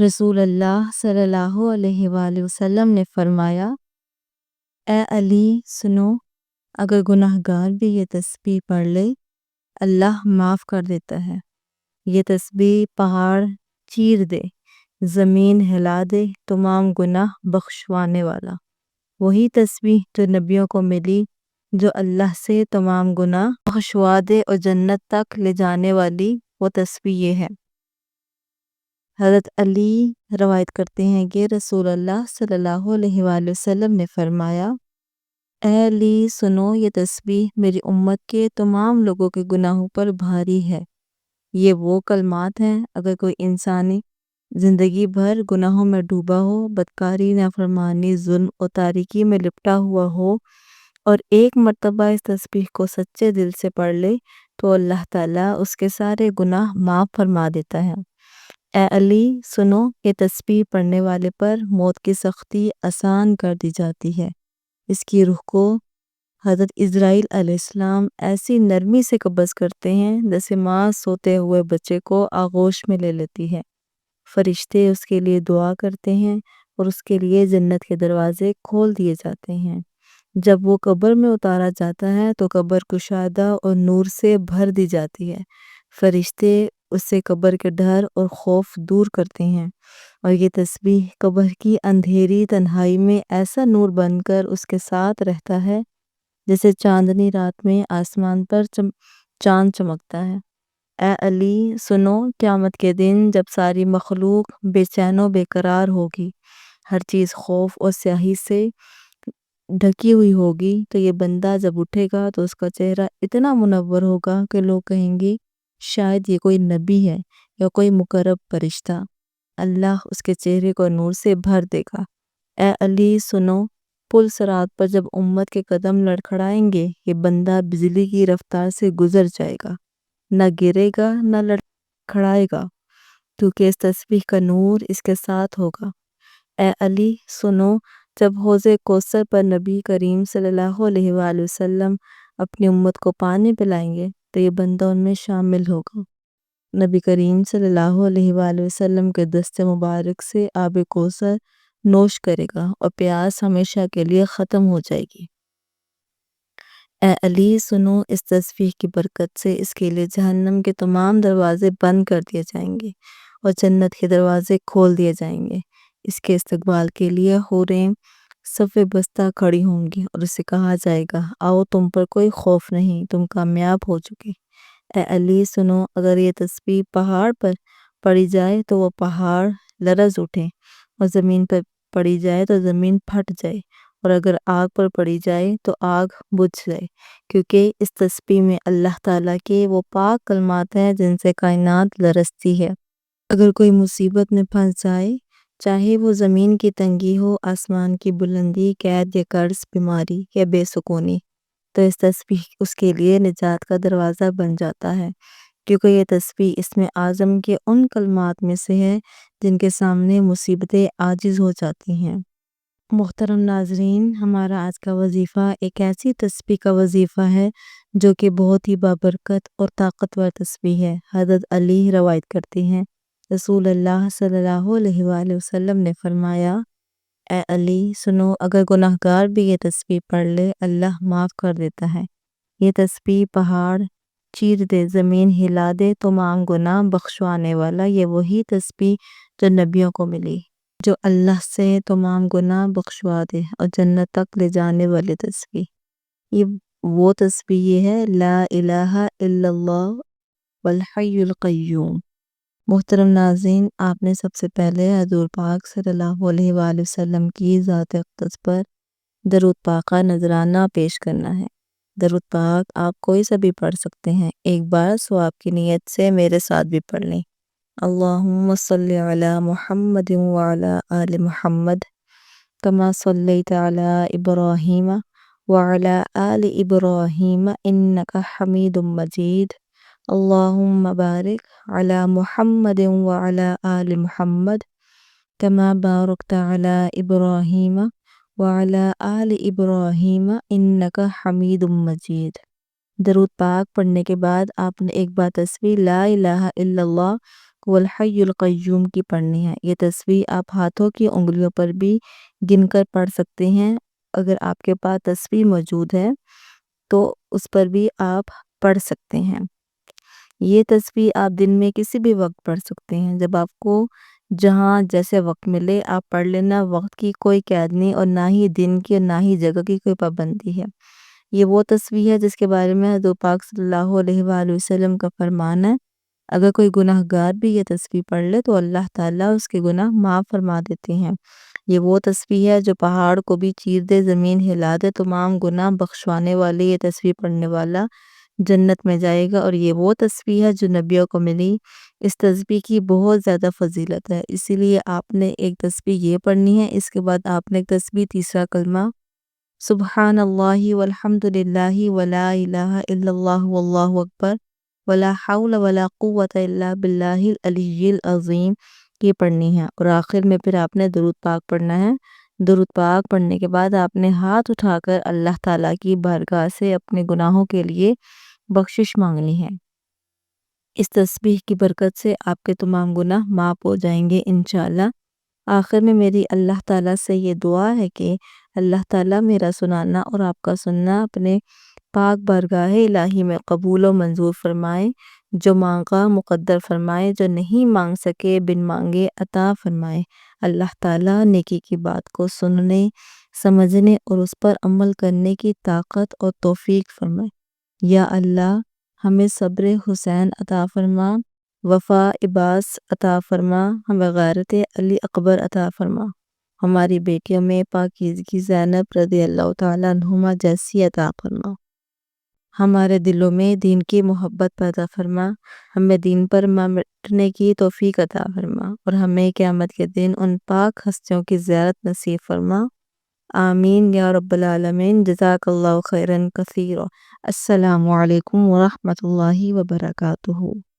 رسول اللہ صلی اللہ علیہ وآلہ وسلم نے فرمایا، اے علی سنو، اگر گناہ گار بھی یہ تسبیح پڑھ لے اللہ معاف کر دیتا ہے۔ یہ تسبیح پہاڑ چیر دے، زمین ہلا دے، تمام گناہ بخشوانے والا وہی تسبیح جو نبیوں کو ملی، جو اللہ سے تمام گناہ بخشوا دے اور جنت تک لے جانے والی وہ تسبیح یہ ہے۔ حضرت علی روایت کرتے ہیں کہ رسول اللہ صلی اللہ علیہ وآلہ وسلم نے فرمایا، اے علی سنو، یہ تسبیح میری امت کے تمام لوگوں کے گناہوں پر بھاری ہے۔ یہ وہ کلمات ہیں اگر کوئی انسانی زندگی بھر گناہوں میں ڈوبا ہو، بدکاری، نافرمانی، ظلم اور تاریکی میں لپٹا ہوا ہو اور ایک مرتبہ اس تسبیح کو سچے دل سے پڑھ لے تو اللہ تعالیٰ اس کے سارے گناہ معاف فرما دیتا ہے۔ اے علی سنو، یہ تسبیح پڑھنے والے پر موت کی سختی آسان کر دی جاتی ہے۔ اس کی روح کو حضرت اسرائیل علیہ السلام ایسی نرمی سے قبض کرتے ہیں جیسے ماں سوتے ہوئے بچے کو آغوش میں لے لیتی ہے۔ فرشتے اس کے لیے دعا کرتے ہیں اور اس کے لیے جنت کے دروازے کھول دیے جاتے ہیں۔ جب وہ قبر میں اتارا جاتا ہے تو قبر کشادہ اور نور سے بھر دی جاتی ہے۔ فرشتے اس سے قبر کے ڈر اور خوف دور کرتے ہیں اور یہ تسبیح قبر کی اندھیری تنہائی میں ایسا نور بن کر اس کے ساتھ رہتا ہے جیسے چاندنی رات میں آسمان پر چاند چمکتا ہے۔ اے علی سنو، قیامت کے دن جب ساری مخلوق بے چین و بے قرار ہوگی، ہر چیز خوف اور سیاہی سے ڈھکی ہوئی ہوگی، تو یہ بندہ جب اٹھے گا تو اس کا چہرہ اتنا منور ہوگا کہ لوگ کہیں گے شاید یہ کوئی نبی ہے یا کوئی مقرب فرشتہ۔ اللہ اس کے چہرے کو نور سے بھر دے گا۔ اے علی سنو، پل صراط پر جب امت کے قدم لڑکھڑائیں گے، یہ بندہ بجلی کی رفتار سے گزر جائے گا، نہ گرے گا نہ لڑکھڑائے گا، کیونکہ اس تسبیح کا نور اس کے ساتھ ہوگا۔ اے علی سنو، جب حوض کوثر پر نبی کریم صلی اللہ علیہ وآلہ وسلم اپنی امت کو پانی پلائیں گے تو یہ بندہ ان میں شامل ہوگا۔ نبی کریم صلی اللہ علیہ وآلہ وسلم کے دست مبارک سے آب کوثر نوش کرے گا اور پیاس ہمیشہ کے لیے ختم ہو جائے گی۔ اے علی سنو، اس تسبیح کی برکت سے اس کے لیے جہنم کے تمام دروازے بند کر دیے جائیں گے اور جنت کے دروازے کھول دیے جائیں گے۔ اس کے استقبال کے لیے حوریں صف بستہ کھڑی ہوں گی اور اسے کہا جائے گا، آؤ تم پر کوئی خوف نہیں، تم کامیاب ہو چکے۔ اے علی سنو، اگر یہ تسبیح پہاڑ پر پڑی جائے تو وہ پہاڑ لرز اٹھے اور زمین پر پڑی جائے تو زمین پھٹ جائے اور اگر آگ پر پڑی جائے تو آگ بجھ جائے، کیونکہ اس تسبیح میں اللہ تعالیٰ کے وہ پاک کلمات ہیں جن سے کائنات لرزتی ہے۔ اگر کوئی مصیبت میں پھنس جائے، چاہے وہ زمین کی تنگی ہو، آسمان کی بلندی، قید یا قرض، بیماری یا بے سکونی، تو اس تسبیح اس کے لیے نجات کا دروازہ بن جاتا ہے، کیونکہ یہ تسبیح اسم اعظم کے ان کلمات میں سے ہے جن کے سامنے مصیبتیں عاجز ہو جاتی ہیں۔ محترم ناظرین، ہمارا آج کا وظیفہ ایک ایسی تسبیح کا وظیفہ ہے جو کہ بہت ہی بابرکت اور طاقتور تسبیح ہے۔ حضرت علی روایت کرتے ہیں، رسول اللہ صلی اللہ علیہ وآلہ وسلم نے فرمایا، اے علی سنو، اگر گناہ گار بھی یہ تسبیح پڑھ لے اللہ معاف کر دیتا ہے۔ یہ تسبیح پہاڑ چیر دے، زمین ہلا دے، تمام گناہ بخشوانے والا یہ وہی تسبیح جو نبیوں کو ملی، جو اللہ سے تمام گناہ بخشوا دے اور جنت تک لے جانے والی تسبیح۔ یہ وہ تسبیح یہ ہے، لا الہ الا اللہ والحی القیوم۔ محترم ناظرین، آپ نے سب سے پہلے حضور پاک صلی اللہ علیہ وآلہ وسلم کی ذات اقدس پر درود پاکہ نذرانہ پیش کرنا ہے۔ درود پاک آپ کوئی سا بھی پڑھ سکتے ہیں، ایک بار ثواب کی نیت سے میرے ساتھ بھی پڑھ لیں۔ اللہم صلی علی محمد وعلی آل محمد کما صلیت علی ابراہیم وعلی آل ابراہیم انک حمید مجید۔ اللہم بارک علی محمد وعلی آل محمد کما بارکت علی ابراہیم وعلی آل ابراہیم انک حمید مجید۔ درود پاک پڑھنے کے بعد آپ نے ایک بار تسبیح لا الہ الا اللہ والحی القیوم کی پڑھنی ہے۔ یہ تسبیح آپ ہاتھوں کی انگلیوں پر بھی گن کر پڑھ سکتے ہیں۔ اگر آپ کے پاس تسبیح موجود ہے تو اس پر بھی آپ پڑھ سکتے ہیں۔ یہ تسبیح آپ دن میں کسی بھی وقت پڑھ سکتے ہیں، جب آپ کو جہاں جیسے وقت ملے آپ پڑھ لینا۔ وقت کی کوئی قید نہیں، اور نہ ہی دن کی اور نہ ہی جگہ کی کوئی پابندی ہے۔ یہ وہ تسبیح ہے جس کے بارے میں حضور پاک صلی اللہ علیہ وآلہ وسلم کا فرمان ہے، اگر کوئی گناہ گار بھی یہ تسبیح پڑھ لے تو اللہ تعالیٰ اس کے گناہ معاف فرما دیتے ہیں۔ یہ وہ تسبیح ہے جو پہاڑ کو بھی چیر دے، زمین ہلا دے، تمام گناہ بخشوانے والی یہ تسبیح پڑھنے والا جنت میں جائے گا۔ اور یہ وہ تسبیح ہے جو نبیوں کو ملی۔ اس تسبیح کی بہت زیادہ فضیلت ہے، اسی لیے آپ نے ایک تسبیح یہ پڑھنی ہے، اس کے بعد آپ نے ایک تسبیح تیسرا کلمہ سبحان اللہ والحمد للہ ولا الہ الا اللہ واللہ اکبر ولا حول ولا قوة الا باللہ العلی العظیم کی پڑھنی ہے، اور آخر میں پھر آپ نے درود پاک پڑھنا ہے۔ درود پاک پڑھنے کے بعد آپ نے ہاتھ اٹھا کر اللہ تعالیٰ کی بارگاہ سے اپنے گناہوں کے لیے بخشش مانگنی ہے۔ اس تسبیح کی برکت سے آپ کے تمام گناہ معاف ہو جائیں گے انشاءاللہ۔ آخر میں میری اللہ تعالیٰ سے یہ دعا ہے کہ اللہ تعالیٰ میرا سنانا اور آپ کا سننا اپنے پاک بارگاہ الہی میں قبول و منظور فرمائے، جو مانگا مقدر فرمائے، جو نہیں مانگ سکے بن مانگے عطا فرمائے۔ اللہ تعالیٰ نیکی کی بات کو سننے، سمجھنے اور اس پر عمل کرنے کی طاقت اور توفیق فرمائے۔ یا اللہ ہمیں صبر حسین عطا فرما، وفا عباس عطا فرما، ہمیں غیرت علی اکبر عطا فرما، ہماری بیٹیوں میں پاکیزگی زینب رضی اللہ تعالیٰ عنہما جیسی عطا فرما، ہمارے دلوں میں دین کی محبت پیدا فرما، ہمیں دین پر مٹنے کی توفیق عطا فرما، اور ہمیں قیامت کے دن ان پاک ہستیوں کی زیارت نصیب فرما۔ آمین یا رب العالمین۔ جزاک اللہ خیرن کثیر۔ السلام علیکم ورحمۃ اللہ وبرکاتہ۔